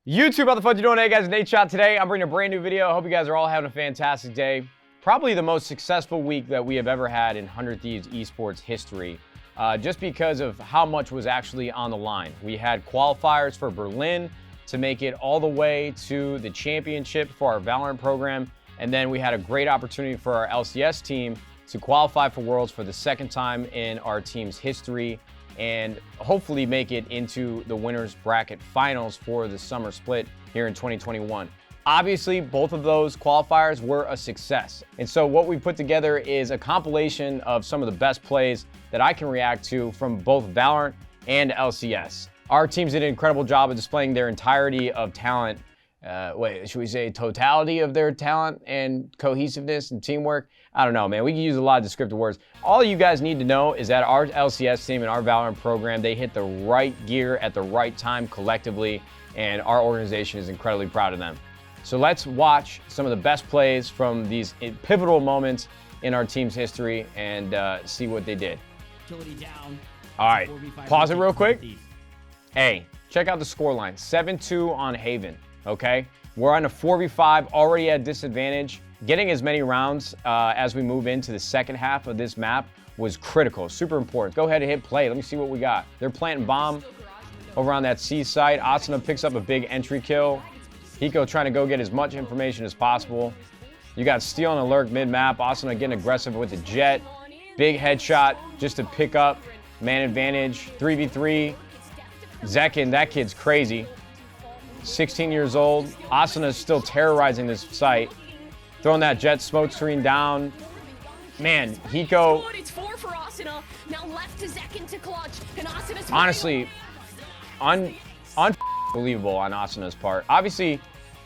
YouTube, how the fuck you doing? Hey guys, Nadeshot today. I'm bringing a brand new video. I hope you guys are all having a fantastic day. Probably the most successful week that we have ever had in 100T's esports history, just because of how much was actually on the line. We had qualifiers for Berlin to make it all the way to the championship for our Valorant program, and then we had a great opportunity for our LCS team to qualify for Worlds for the second time in our team's history, and hopefully make it into the winners bracket finals for the summer split here in 2021. Obviously, both of those qualifiers were a success. And so what we put together is a compilation of some of the best plays that I can react to from both Valorant and LCS. Our teams did an incredible job of displaying their entirety of talent. Should we say totality of their talent and cohesiveness and teamwork? I don't know, man. We can use a lot of descriptive words. All you guys need to know is that our LCS team and our Valorant program, they hit the right gear at the right time collectively, and our organization is incredibly proud of them. So let's watch some of the best plays from these pivotal moments in our team's history and see what they did. All right, pause it real quick. Hey, check out the scoreline, 7-2 on Haven. Okay, we're on a 4v5, already at disadvantage. Getting as many rounds as we move into the second half of this map was critical, super important. Go ahead and hit play. Let me see what we got. They're planting bomb over on that C site. Asuna picks up a big entry kill. Hiko trying to go get as much information as possible. You got Steel and a lurk mid-map. Asuna getting aggressive with the jet. Big headshot just to pick up man advantage. 3v3. Zekin, that kid's crazy. 16 years old. Asuna is still terrorizing this site. Throwing that jet smoke screen down. Man, Hiko. Honestly, unbelievable on Asuna's part. Obviously,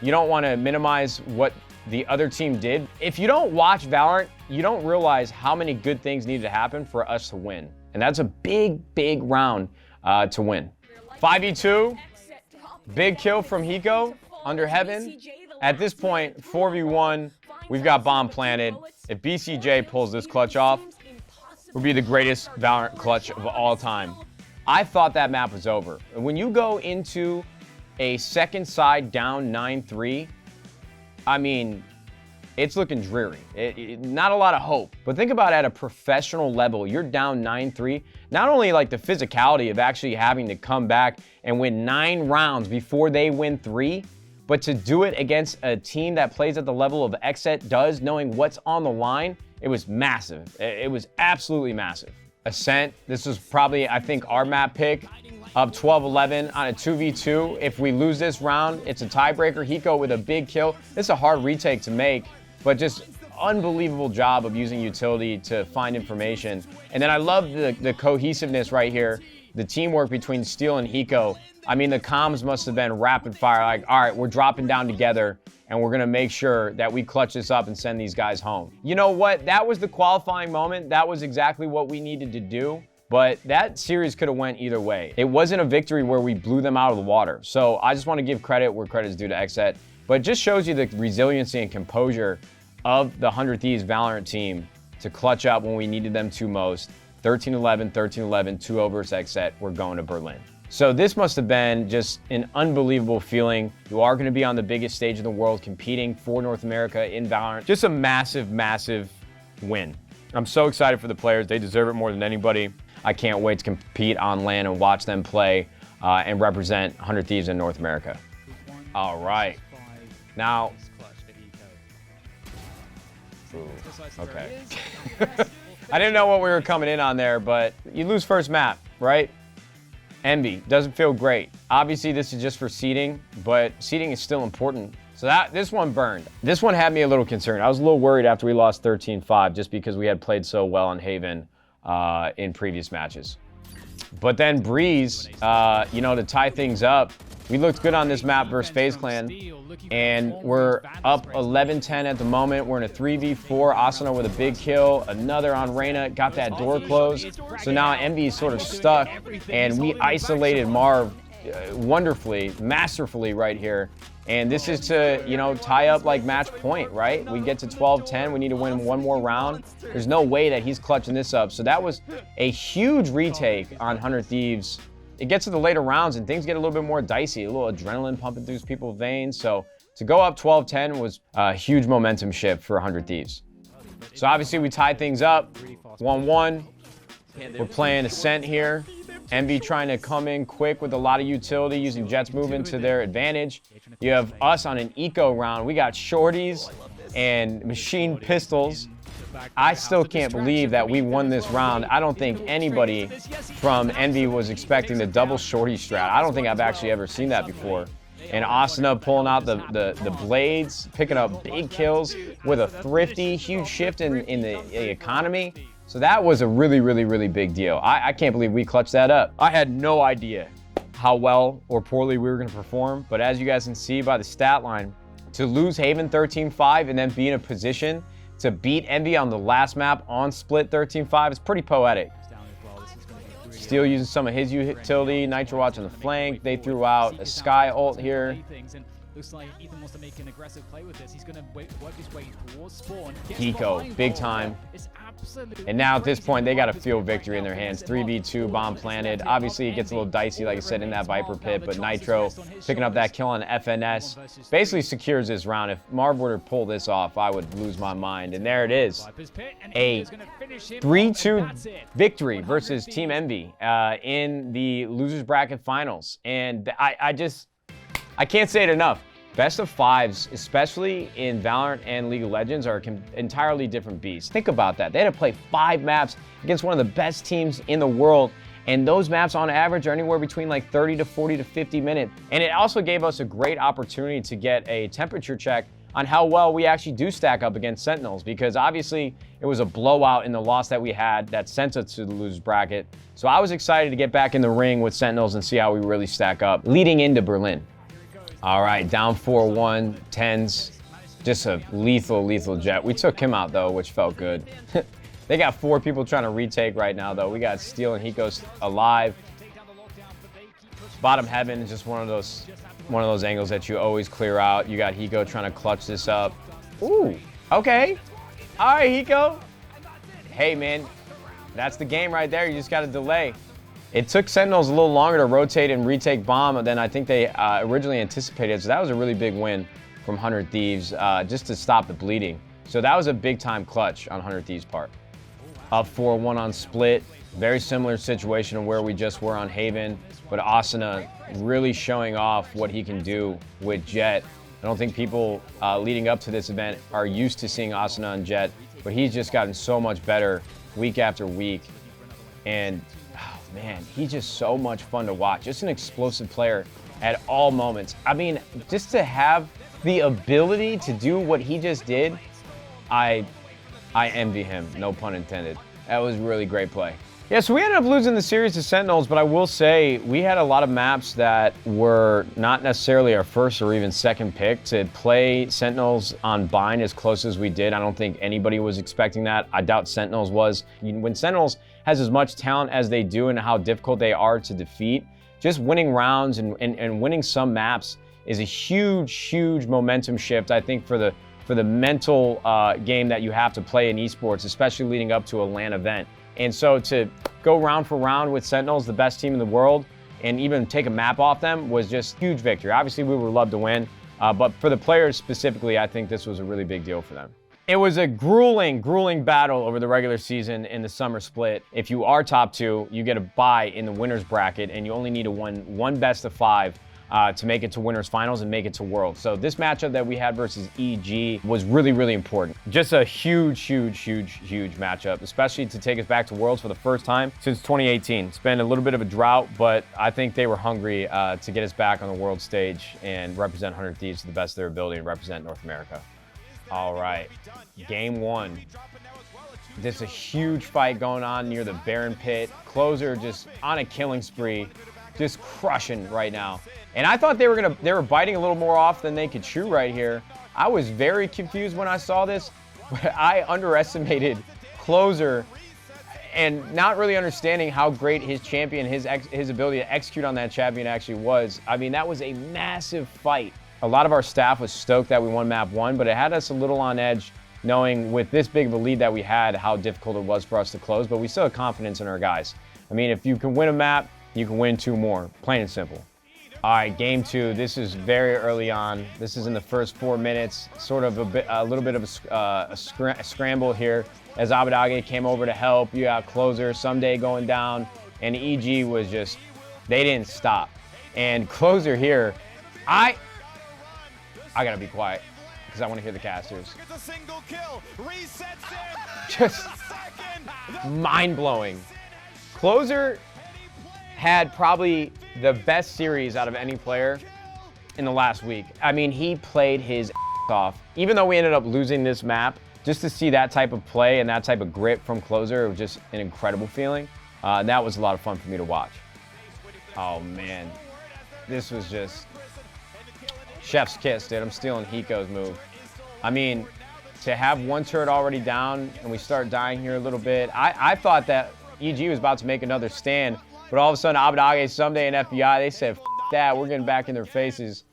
you don't want to minimize what the other team did. If you don't watch Valorant, you don't realize how many good things needed to happen for us to win. And that's a big, big round to win. 5v2. Big kill from Hiko under heaven. At this point, 4v1, we've got bomb planted. If BCJ pulls this clutch off, it would be the greatest Valorant clutch of all time. I thought that map was over. When you go into a second side down 9-3, I mean, it's looking dreary. Not a lot of hope. But think about at a professional level, you're down 9-3. Not only like the physicality of actually having to come back and win 9 rounds before they win 3, but to do it against a team that plays at the level of XSET does, knowing what's on the line, it was massive. It was absolutely massive. Ascent, this was probably, I think, our map pick. Up 12-11 on a 2v2. If we lose this round, it's a tiebreaker. Hiko with a big kill. This is a hard retake to make, but just unbelievable job of using utility to find information. And then I love the cohesiveness right here, the teamwork between Steel and Hiko. I mean, the comms must have been rapid fire, like, all right, we're dropping down together and we're gonna make sure that we clutch this up and send these guys home. You know what? That was the qualifying moment. That was exactly what we needed to do. But that series could have went either way. It wasn't a victory where we blew them out of the water. So I just want to give credit where credit is due to XSET. But it just shows you the resiliency and composure of the 100T's Valorant team to clutch up when we needed them to most. 13-11, 13-11, 2-0 versus XSET. We're going to Berlin. So this must have been just an unbelievable feeling. You are going to be on the biggest stage in the world competing for North America in Valorant. Just a massive, massive win. I'm so excited for the players. They deserve it more than anybody. I can't wait to compete on LAN and watch them play and represent 100 Thieves in North America. All right. Now, ooh, okay. I didn't know what we were coming in on there, but you lose first map, right? Envy doesn't feel great. Obviously, this is just for seeding, but seeding is still important. So this one burned. This one had me a little concerned. I was a little worried after we lost 13-5 just because we had played so well on Haven in previous matches. But then Breeze, you know, to tie things up, we looked good on this map versus Faze Clan, and we're up 11-10 at the moment. We're in a 3v4. Asuna with a big kill, another on Reyna, got that door closed. So now Envy is sort of stuck, and we isolated Marv wonderfully, masterfully right here. And this is to, you know, tie up like match point, right? We get to 12-10, we need to win one more round. There's no way that he's clutching this up. So that was a huge retake on 100 Thieves it gets to the later rounds and things get a little bit more dicey, a little adrenaline pumping through people's veins. So to go up 12-10 was a huge momentum shift for 100 Thieves. So obviously we tied things up, 1-1. We're playing Ascent here. Envy trying to come in quick with a lot of utility, using Jett's movement to their advantage. You have us on an eco round. We got shorties and machine pistols. I still can't believe that we won this round. I don't think anybody from Envy was expecting the double shorty strat. I don't think I've actually ever seen that before. And Asuna pulling out the blades, picking up big kills with a thrifty, huge shift in the economy. So that was a really, really, really big deal. I can't believe we clutched that up. I had no idea how well or poorly we were going to perform, but as you guys can see by the stat line, to lose Haven 13-5 and then be in a position to beat Envy on the last map on split 13-5 is pretty poetic. Steel using some of his utility, Nitro Watch on the flank. They threw out a Sky ult here. Looks like Ethan wants to make an aggressive play with this. He's going to work his way towards spawn. Hiko, big time. And now at this point, they got a field victory in their hands. 3v2, bomb planted. Obviously, it gets a little dicey, like I said, in that Viper pit, but Nitro picking up that kill on FNS basically secures this round. If Marv were to pull this off, I would lose my mind. And there it is. A 3-2 victory versus Team Envy in the losers bracket finals. And I can't say it enough. Best of fives, especially in Valorant and League of Legends, are entirely different beasts. Think about that. They had to play 5 maps against one of the best teams in the world, and those maps on average are anywhere between like 30 to 40 to 50 minutes. And it also gave us a great opportunity to get a temperature check on how well we actually do stack up against Sentinels, because obviously it was a blowout in the loss that we had that sent us to the losers bracket. So I was excited to get back in the ring with Sentinels and see how we really stack up leading into Berlin. All right, down 4-1, 10s. Just a lethal Jett. We took him out, though, which felt good. They got 4 people trying to retake right now, though. We got Steel and Hiko's alive. Bottom heaven is just one of those angles that you always clear out. You got Hiko trying to clutch this up. Ooh, okay. All right, Hiko. Hey, man, that's the game right there. You just got to delay. It took Sentinels a little longer to rotate and retake bomb than I think they originally anticipated. So that was a really big win from 100 Thieves just to stop the bleeding. So that was a big time clutch on 100 Thieves' part. Up 4-1 on split. Very similar situation to where we just were on Haven. But Asuna really showing off what he can do with Jett. I don't think people leading up to this event are used to seeing Asuna and Jett. But he's just gotten so much better week after week. And man, he's just so much fun to watch. Just an explosive player at all moments. I mean, just to have the ability to do what he just did, I envy him, no pun intended. That was really great play. Yeah, so we ended up losing the series to Sentinels, but I will say we had a lot of maps that were not necessarily our first or even second pick. To play Sentinels on Bind as close as we did, I don't think anybody was expecting that. I doubt Sentinels was. When Sentinels has as much talent as they do and how difficult they are to defeat, just winning rounds and winning some maps is a huge momentum shift, I think, for the mental game that you have to play in esports, especially leading up to a LAN event. And so to go round for round with Sentinels, the best team in the world, and even take a map off them was just huge victory. Obviously, we would love to win, but for the players specifically, I think this was a really big deal for them. It was a grueling battle over the regular season in the summer split. If you are top 2, you get a bye in the winners bracket, and you only need to win 1 best of 5 to make it to winners finals and make it to Worlds. So this matchup that we had versus EG was really important. Just a huge matchup, especially to take us back to Worlds for the first time since 2018. It's been a little bit of a drought, but I think they were hungry to get us back on the world stage and represent 100 Thieves to the best of their ability and represent North America. All right, game 1. There's a huge fight going on near the Baron pit. Closer just on a killing spree, just crushing right now. And I thought they were biting a little more off than they could chew right here. I was very confused when I saw this, but I underestimated Closer and not really understanding how great his champion, his ability to execute on that champion actually was. I mean, that was a massive fight. A lot of our staff was stoked that we won map 1, but it had us a little on edge knowing with this big of a lead that we had how difficult it was for us to close, but we still had confidence in our guys. I mean, if you can win a map you can win 2 more, plain and simple. All right, game 2. This is very early on. This is in the first 4 minutes. Sort of a little bit of a scramble here as Abadage came over to help. You got Closer someday going down, and EG was just, they didn't stop. And Closer here, I gotta be quiet because I want to hear the casters. Just mind-blowing. Closer had probably the best series out of any player in the last week. I mean, he played his ass off. Even though we ended up losing this map, just to see that type of play and that type of grit from Closer, it was just an incredible feeling. And that was a lot of fun for me to watch. Oh man, this was just chef's kiss, dude. I'm stealing Hiko's move. I mean, to have 1 turret already down and we start dying here a little bit, I thought that EG was about to make another stand. But all of a sudden, Abadage, Someday, and FBI, they said, F that, we're getting back in their faces.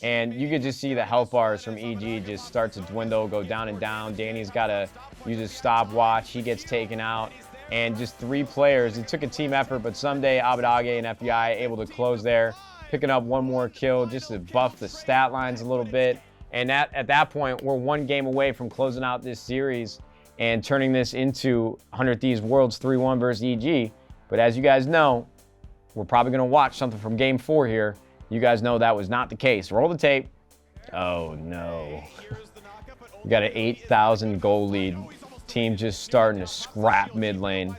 And you could just see the health bars from EG just start to dwindle, go down and down. Danny's got to use his stopwatch. He gets taken out. And just 3 players. It took a team effort, but Someday, Abadage, and FBI able to close there, picking up 1 more kill just to buff the stat lines a little bit. And at that point, we're 1 game away from closing out this series and turning this into 100T's Worlds 3-1 versus EG. But as you guys know, we're probably going to watch something from game 4 here. You guys know that was not the case. Roll the tape. Oh, no. We got an 8,000 goal lead. Team just starting to scrap mid lane.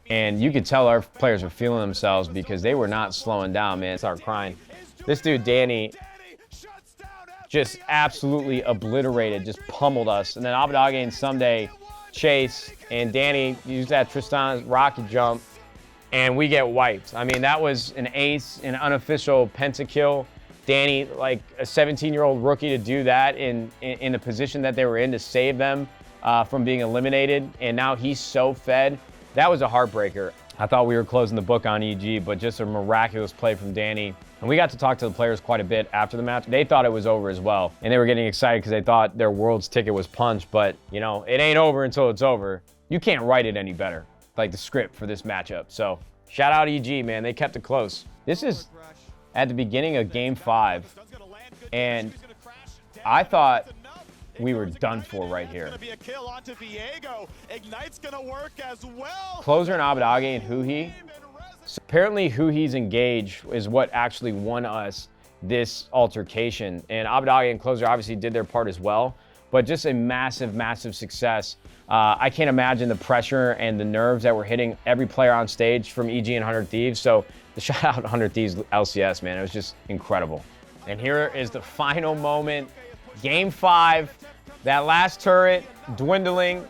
And you could tell our players were feeling themselves because they were not slowing down, man. Start crying. This dude, Danny, just absolutely obliterated, just pummeled us. And then Abadage and Someday chase, and Danny used that Tristan's rocket jump, and we get wiped. I mean, that was an ace, an unofficial pentakill. Danny, like a 17-year-old rookie, to do that in the position that they were in to save them from being eliminated, and now he's so fed. That was a heartbreaker. I thought we were closing the book on EG, but just a miraculous play from Danny. And we got to talk to the players quite a bit after the match. They thought it was over as well, and they were getting excited because they thought their Worlds ticket was punched, but you know, it ain't over until it's over. You can't write it any better, like the script for this matchup. So shout out EG, man, they kept it close. This is at the beginning of game 5, and I thought we were done for right here. Closer and Abadage and Huhi. So apparently Huhi's engage is what actually won us this altercation. And Abadage and Closer obviously did their part as well, but just a massive, massive success. I can't imagine the pressure and the nerves that were hitting every player on stage from EG and 100 Thieves. So the shout out 100 Thieves LCS, man, it was just incredible. And here is the final moment. Game 5, that last turret dwindling.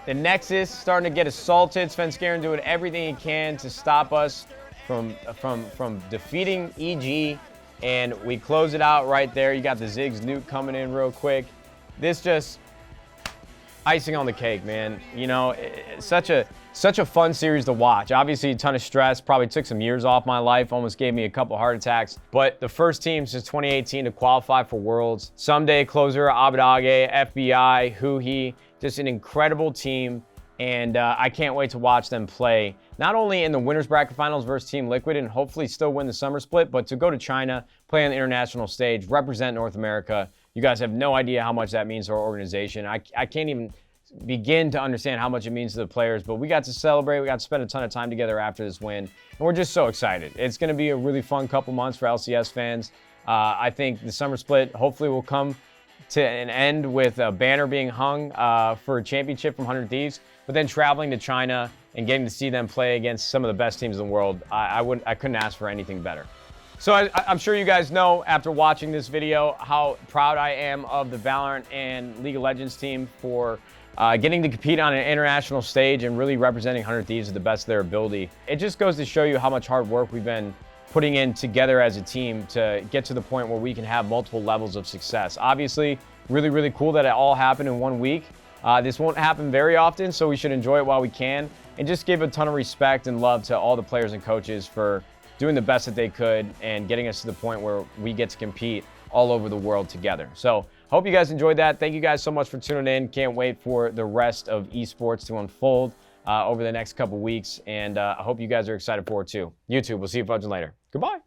The Nexus starting to get assaulted. Svenskeren doing everything he can to stop us from defeating EG. And we close it out right there. You got the Ziggs nuke coming in real quick. This just icing on the cake, man. You know, it's such a fun series to watch. Obviously, a ton of stress. Probably took some years off my life. Almost gave me a couple heart attacks. But the first team since 2018 to qualify for Worlds. Someday, Closer, Abadage, FBI, Huhi. Just an incredible team. And I can't wait to watch them play. Not only in the winners bracket finals versus Team Liquid and hopefully still win the summer split, but to go to China, play on the international stage, represent North America. You guys have no idea how much that means to our organization. I can't even begin to understand how much it means to the players, but we got to celebrate. We got to spend a ton of time together after this win, and we're just so excited. It's going to be a really fun couple months for LCS fans. I think the summer split hopefully will come to an end with a banner being hung for a championship from 100 Thieves, but then traveling to China and getting to see them play against some of the best teams in the world, I couldn't ask for anything better. So I'm sure you guys know after watching this video how proud I am of the Valorant and League of Legends team for getting to compete on an international stage and really representing 100 Thieves to the best of their ability. It just goes to show you how much hard work we've been putting in together as a team to get to the point where we can have multiple levels of success. Obviously, really, really cool that it all happened in 1 week. This won't happen very often, so we should enjoy it while we can and just give a ton of respect and love to all the players and coaches for doing the best that they could and getting us to the point where we get to compete all over the world together. So hope you guys enjoyed that. Thank you guys so much for tuning in. Can't wait for the rest of esports to unfold. over the next couple weeks, and I hope you guys are excited for it too. YouTube, we'll see you fudging later. Goodbye.